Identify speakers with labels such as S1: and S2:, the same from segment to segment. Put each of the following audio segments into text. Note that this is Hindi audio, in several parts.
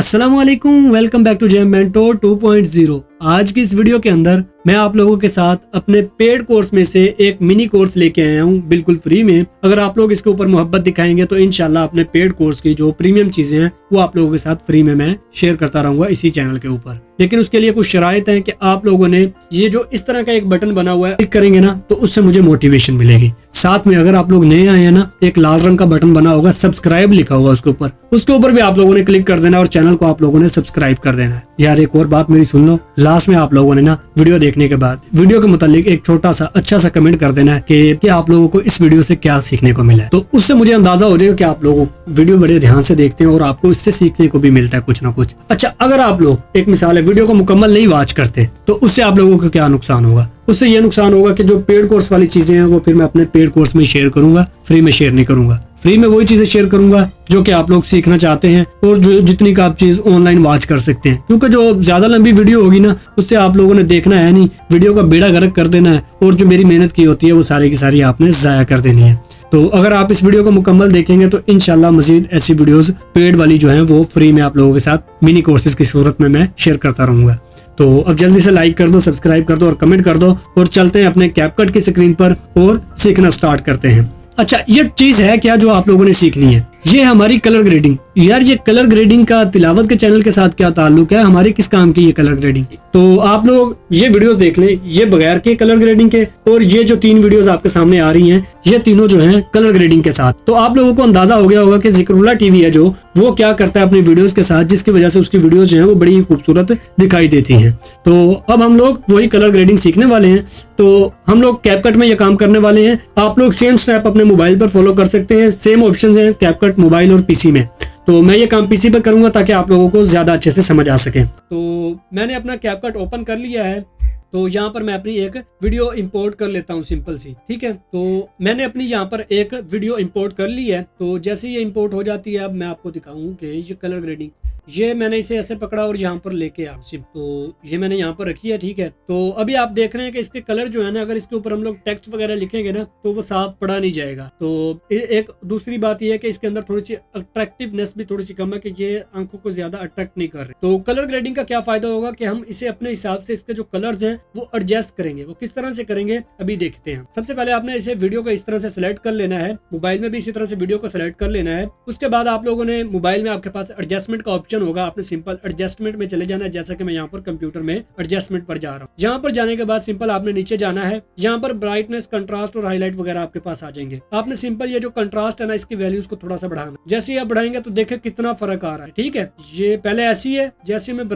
S1: अस्सलामुअलैकुम, welcome back to Gem Mentor 2.0। आज की इस वीडियो के अंदर मैं आप लोगों के साथ अपने पेड कोर्स में से एक मिनी कोर्स लेके आया हूँ बिल्कुल फ्री में। अगर आप लोग इसके ऊपर मोहब्बत दिखाएंगे तो इंशाल्लाह अपने पेड कोर्स की जो प्रीमियम चीजें हैं वो आप लोगों के साथ फ्री में मैं शेयर करता रहूंगा इसी चैनल के ऊपर। लेकिन उसके लिए कुछ शराइत हैं कि आप लोगों ने ये जो इस तरह का एक बटन बना हुआ है क्लिक करेंगे ना तो उससे मुझे मोटिवेशन मिलेगी। साथ में अगर आप लोग नए आए हैं ना, एक लाल रंग का बटन बना होगा, सब्सक्राइब लिखा हुआ उसके ऊपर भी आप लोगों ने क्लिक कर देना और चैनल को आप लोगों ने सब्सक्राइब कर देना है। यार एक और बात मेरी सुन लो, लास्ट में आप लोगों ने ना वीडियो देखने के बाद वीडियो के मुतालिक एक छोटा सा अच्छा सा कमेंट कर देना है कि आप लोगों को इस वीडियो से क्या सीखने को मिला है। तो उससे मुझे अंदाजा हो जाएगा कि आप लोग वीडियो बड़े ध्यान से देखते हैं और आपको इससे सीखने को भी मिलता है कुछ ना कुछ। अच्छा, अगर आप लोग एक मिसाल है वीडियो को मुकम्मल नहीं वॉच करते तो उससे आप लोगों को क्या नुकसान होगा? उससे ये नुकसान होगा कि जो पेड कोर्स वाली चीजें हैं वो फिर मैं अपने पेड कोर्स में शेयर करूंगा, फ्री में शेयर नहीं करूंगा। फ्री में वही चीजें शेयर करूंगा जो कि आप लोग सीखना चाहते हैं और जो जितनी का आप चीज ऑनलाइन वॉच कर सकते हैं, क्योंकि जो ज्यादा लंबी वीडियो होगी ना उससे आप लोगों ने देखना है नहीं, वीडियो का बेड़ा गर्क कर देना है और जो मेरी मेहनत की होती है वो सारी की सारी आपने जाया कर देनी है। तो अगर आप इस वीडियो को मुकम्मल देखेंगे तो इंशाल्लाह मजीद ऐसी वीडियोस पेड वाली जो है वो फ्री में आप लोगों के साथ मिनी कोर्सेज की सूरत में मैं शेयर करता रहूंगा। तो अब जल्दी से लाइक कर दो, सब्सक्राइब कर दो और कमेंट कर दो और चलते हैं अपने कैपकट की स्क्रीन पर और सीखना स्टार्ट करते हैं। अच्छा, ये चीज है क्या जो आप लोगों ने सीखनी है? ये हमारी कलर ग्रेडिंग। यार ये कलर ग्रेडिंग का तिलावत के चैनल के साथ क्या ताल्लुक है? हमारी किस काम की ये कलर ग्रेडिंग? तो आप लोग ये वीडियोस देख लें, ये बगैर के कलर ग्रेडिंग के और ये जो 3 वीडियोस आपके सामने आ रही हैं ये तीनों जो हैं कलर ग्रेडिंग के साथ। तो आप लोगों को अंदाजा हो गया होगा कि जिक्रुल्लाह टीवी है जो वो क्या करता है अपनी वीडियोस के साथ, जिसकी वजह से उसकी वीडियोस जो है वो बड़ी ही खूबसूरत दिखाई देती हैं। तो अब हम लोग वही कलर ग्रेडिंग सीखने वाले हैं। तो हम लोग कैपकट में ये काम करने वाले हैं। आप लोग सेम स्टेप अपने मोबाइल पर फॉलो कर सकते हैं, सेम ऑप्शंस हैं कैपकट मोबाइल और पीसी में। तो मैं ये काम पीसी पर करूंगा ताकि आप लोगों को ज्यादा अच्छे से समझ आ सके। तो मैंने अपना कैपकट ओपन कर लिया है। तो यहाँ पर मैं अपनी एक वीडियो इंपोर्ट कर लेता हूँ, सिंपल सी, ठीक है। तो मैंने अपनी यहाँ पर एक वीडियो इंपोर्ट कर ली है। तो जैसे ये इंपोर्ट हो जाती है अब मैं आपको दिखाऊं कि ये कलर ग्रेडिंग, ये मैंने इसे ऐसे पकड़ा और यहाँ पर लेके आ तो ये मैंने यहाँ पर रखी है, ठीक है। तो अभी आप देख रहे हैं कि इसके कलर जो है ना, अगर इसके ऊपर हम लोग टेक्स्ट वगैरह लिखेंगे ना तो वो साफ पढ़ा नहीं जाएगा। तो एक दूसरी बात ये है कि इसके अंदर थोड़ी सी अट्रैक्टिवनेस भी थोड़ी सी कम है कि ये आंखों को ज्यादा अट्रैक्ट नहीं कर रहे। तो कलर ग्रेडिंग का क्या फायदा होगा कि हम इसे अपने हिसाब से इसके जो कलर्स हैं वो एडजस्ट करेंगे। वो किस तरह से करेंगे अभी देखते हैं। सबसे पहले आपने इसे वीडियो को इस तरह से सिलेक्ट कर लेना है, मोबाइल में भी इसी तरह से वीडियो को सिलेक्ट कर लेना है। उसके बाद आप लोगों ने मोबाइल में आपके पास एडजस्टमेंट का ऑप्शन होगा, आपने सिंपल एडजस्टमेंट में चले जाना है। जैसा कि मैं यहाँ पर कंप्यूटर में एडजस्टमेंट पर जा रहा हूँ। यहाँ पर जाने के बाद सिंपल आपने नीचे जाना है। यहाँ पर ब्राइटनेस, कंट्रास्ट और हाईलाइट वगैरह आपके पास आ जाएंगे। आपने सिंपल ये जो कंट्रास्ट है ना इसकी वैल्यूज को थोड़ा सा बढ़ाना। जैसे ही आप बढ़ाएंगे तो देखें कितना फर्क आ रहा है, ठीक है। ये पहले ऐसी है, जैसे मैं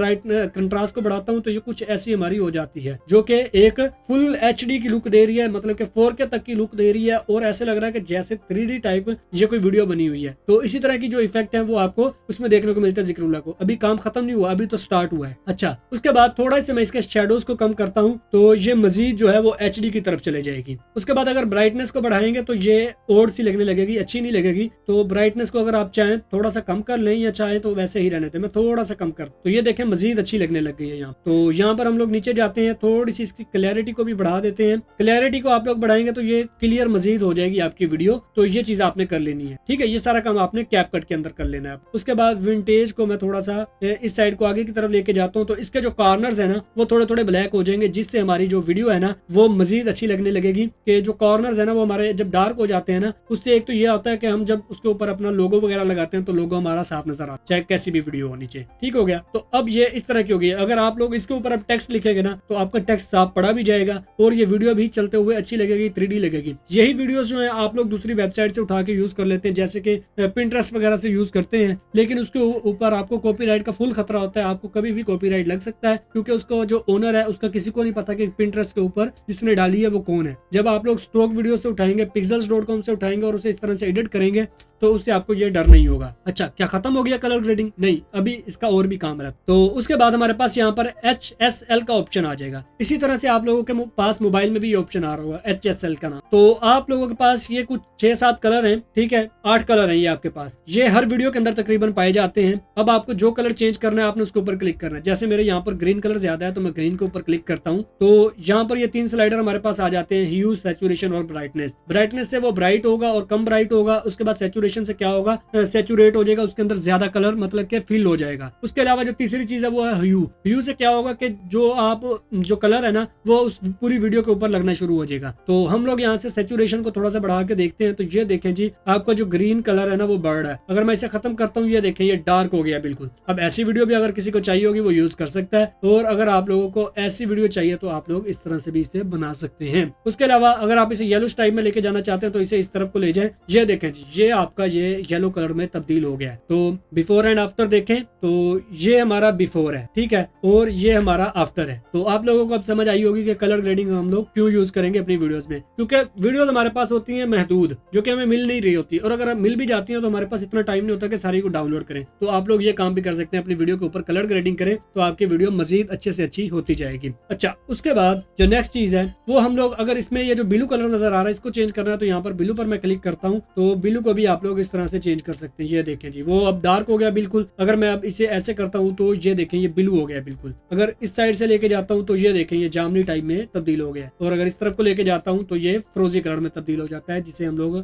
S1: कंट्रास्ट को बढ़ाता हूँ तो ये कुछ ऐसी हमारी हो जाती है जो कि एक फुल HD की लुक दे रही है, मतलब कि 4K तक की लुक दे रही है और ऐसे लग रहा है कि जैसे 3D टाइप ये कोई वीडियो बनी हुई है। तो इसी तरह की जो इफेक्ट है वो आपको उसमें देखने को मिलता है जिक्रुल्लाह को। अभी काम खत्म नहीं हुआ, अभी तो स्टार्ट हुआ है। अच्छा, उसके बाद थोड़ा सा मैं इसके शैडोज को कम करता हूँ तो ये मजीद जो है वो HD की तरफ चले जाएगी। उसके बाद अगर ब्राइटनेस को बढ़ाएंगे तो ये ओड सी लगने लगेगी, अच्छी नहीं लगेगी। तो ब्राइटनेस को अगर आप चाहें थोड़ा सा कम कर लें या चाहें तो वैसे ही रहने दें। मैं थोड़ा सा कम कर, तो ये देखें मजीद अच्छी लगने लग गई है यहाँ। तो यहाँ पर हम लोग नीचे जाते हैं, थोड़ी सी इसकी क्लैरिटी को भी बढ़ा देते हैं। क्लैरिटी को आप लोग बढ़ाएंगे तो ये क्लियर मजीद हो जाएगी आपकी वीडियो। तो ये चीज आपने कर लेनी है, ठीक है। ये सारा काम आपने कैपकट के अंदर कर लेना है। उसके बाद विंटेज को मैं थोड़ा सा इस साइड को आगे की तरफ लेके जाता हूँ तो इसके जो कॉर्नर्स है ना वो थोड़े थोड़े ब्लैक हो जाएंगे, जिससे हमारी जो वीडियो है ना वो मजीद अच्छी लगने लगेगी। कि जो कॉर्नर्स है ना वो हमारे जब डार्क हो जाते हैं ना, उससे एक तो ये होता है कि हम जब उसके ऊपर अपना लोगो वगैरह लगाते हैं तो लोगो हमारा साफ नजर आता है, चाहे कैसी भी वीडियो हो नीचे, ठीक हो गया। तो अब ये इस तरह की होगी। अगर आप लोग इसके ऊपर अब टेक्स्ट लिखेंगे ना तो आपका टेक्स्ट साफ पढ़ा भी जाएगा और ये वीडियो भी चलते हुए अच्छी लगेगी, 3D लगेगी। यही वीडियोस जो है आप लोग दूसरी वेबसाइट से उठा के यूज कर लेते हैं, जैसे कि पिंटरेस्ट वगैरह से यूज करते हैं, लेकिन उसके ऊपर आपको कॉपीराइट का फुल खतरा होता है। आपको कभी भी कॉपीराइट लग सकता है क्योंकि उसका जो ओनर है उसका किसी को नहीं पता कि पिंटरेस्ट के ऊपर जिसने डाली है वो कौन है। जब आप लोग स्टॉक वीडियो से उठाएंगे, pixels.com से उठाएंगे और उसे इस तरह से एडिट करेंगे तो उससे आपको ये डर नहीं होगा। अच्छा, क्या खत्म हो गया कलर ग्रेडिंग? नहीं, अभी इसका और भी काम रहता। तो उसके बाद हमारे पास यहाँ पर HSL का ऑप्शन आ जाएगा। इसी तरह से आप लोगों के पास मोबाइल में भी ऑप्शन आ रहा होगा HSL का नाम। तो आप लोगों के पास ये कुछ 6-7 कलर हैं, ठीक है, 8 कलर हैं ये आपके पास। ये हर वीडियो के अंदर तकरीबन पाए जाते हैं। अब आपको जो कलर चेंज करना है आपने उसके ऊपर क्लिक करना है। जैसे मेरे यहाँ पर ग्रीन कलर ज्यादा है तो मैं ग्रीन के ऊपर क्लिक करता हूँ। तो यहाँ पर ये 3 स्लाइडर हमारे पास आ जाते हैं, ह्यू, सैचुरेशन और ब्राइटनेस। ब्राइटनेस से वो ब्राइट होगा और कम ब्राइट होगा। उसके बाद सैचुरेशन सेचुरेशन से क्या होगा, सेचुरेट हो जाएगा, उसके अंदर ज्यादा कलर मतलब के फिल हो जाएगा। उसके अलावा जो तीसरी चीज है वो है ह्यू। ह्यू से क्या होगा कि जो कलर है ना वो उस पूरी वीडियो के ऊपर लगना शुरू हो जाएगा। तो हम लोग यहाँ से सेचुरेशन को थोड़ा सा बढ़ा के देखते हैं। तो ये देखें जी, आपका जो ग्रीन कलर है ना वो बढ़ रहा है। अगर मैं इसे खत्म करता हूँ, ये देखें ये डार्क हो गया बिल्कुल। अब ऐसी वीडियो भी अगर किसी को चाहिए होगी वो यूज कर सकता है, और अगर आप लोगों को ऐसी वीडियो चाहिए तो आप लोग इस तरह से भी इसे बना सकते हैं। उसके अलावा अगर आप इसे येलो टाइप में लेके जाना चाहते हैं तो इसे इस तरफ को ले जाएं। ये देखें जी, ये आपका ये येलो कलर में तब्दील हो गया है। तो बिफोर एंड आफ्टर देखें तो ये हमारा बिफोर है, ठीक है, और ये हमारा आफ्टर है। तो आप लोगों को अब समझ आई होगी कि कलर ग्रेडिंग हम लोग क्यों यूज करेंगे अपनी वीडियोस में, क्योंकि वीडियोस हमारे पास होती हैं महदूद, जो कि हमें मिल नहीं रही होती, और अगर मिल भी जाती हैं तो हमारे पास इतना टाइम नहीं होता कि सारी को डाउनलोड करें। तो आप लोग ये काम भी कर सकते हैं, अपनी वीडियो के ऊपर कलर ग्रेडिंग करें तो आपकी वीडियो मजीद अच्छे से अच्छी होती जाएगी। अच्छा, उसके बाद जो नेक्स्ट चीज है वो हम लोग, अगर इसमें ये जो ब्लू कलर नजर आ रहा है इसको चेंज करना है तो यहाँ पर ब्लू पर मैं क्लिक करता हूँ, तो ब्लू को भी आप लोग इस तरह से चेंज कर सकते हैं। ये देखें जी, वो अब डार्क हो गया बिल्कुल। अगर मैं अब इसे ऐसे करता हूँ तो ये देखें ये ब्लू हो गया बिल्कुल। अगर इस साइड से लेके जाता हूँ तो ये देखें ये जामनी टाइप में तब्दील हो गया, और अगर इस तरफ को लेके जाता हूँ तो ये फ्रोजी कलर में तब्दील हो जाता है, जिसे हम लोग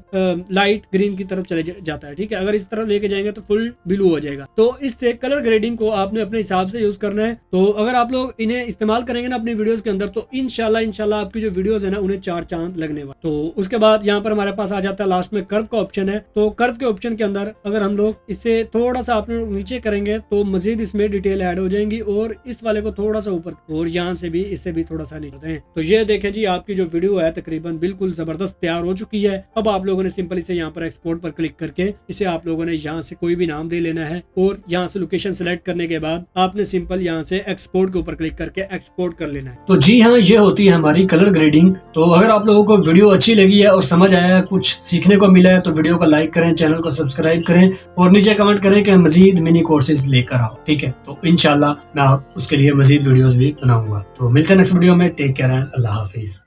S1: लाइट ग्रीन की तरफ चले जाता है, ठीक है। अगर इस तरफ लेके जाएंगे तो फुल ब्लू हो जाएगा। तो इससे कलर ग्रेडिंग को आपने अपने हिसाब से यूज करना है। तो अगर आप लोग इन्हें इस्तेमाल करेंगे ना अपनी वीडियोस के अंदर तो इंशाल्लाह आपकी जो वीडियोस है ना उन्हें 4 चांद लगने वाले। तो उसके बाद यहाँ पर हमारे पास आ जाता है लास्ट में कर्व का ऑप्शन है। तो कर्व के ऑप्शन के अंदर अगर हम लोग इसे थोड़ा सा अपने नीचे करेंगे तो मजीद इसमें डिटेल ऐड हो जाएंगी, और इस वाले को थोड़ा सा ऊपर, और यहाँ से भी इसे भी थोड़ा सा नीचे दें। तो ये देखें जी, आपकी जो वीडियो है तकरीबन बिल्कुल जबरदस्त तैयार हो चुकी है। अब आप लोगों ने सिंपल इसे यहाँ पर एक्सपोर्ट पर क्लिक करके इसे आप लोगों ने यहाँ से कोई भी नाम दे लेना है, और यहाँ से लोकेशन सेलेक्ट करने के बाद आपने सिंपल यहाँ से एक्सपोर्ट के ऊपर क्लिक करके एक्सपोर्ट कर लेना है। तो जी हाँ, ये होती है हमारी कलर ग्रेडिंग। तो अगर आप लोगों को वीडियो अच्छी लगी है और समझ आया है, कुछ सीखने को मिला है, तो वीडियो को लाइक करें, चैनल को सब्सक्राइब करें, और नीचे कमेंट करें कि मजीद मिनी कोर्सेज लेकर आओ, ठीक है। तो इंशाल्लाह मैं उसके लिए मजीद वीडियोस भी बनाऊंगा। तो मिलते हैं नेक्स्ट वीडियो में। टेक केयर एंड अल्लाह हाफिज।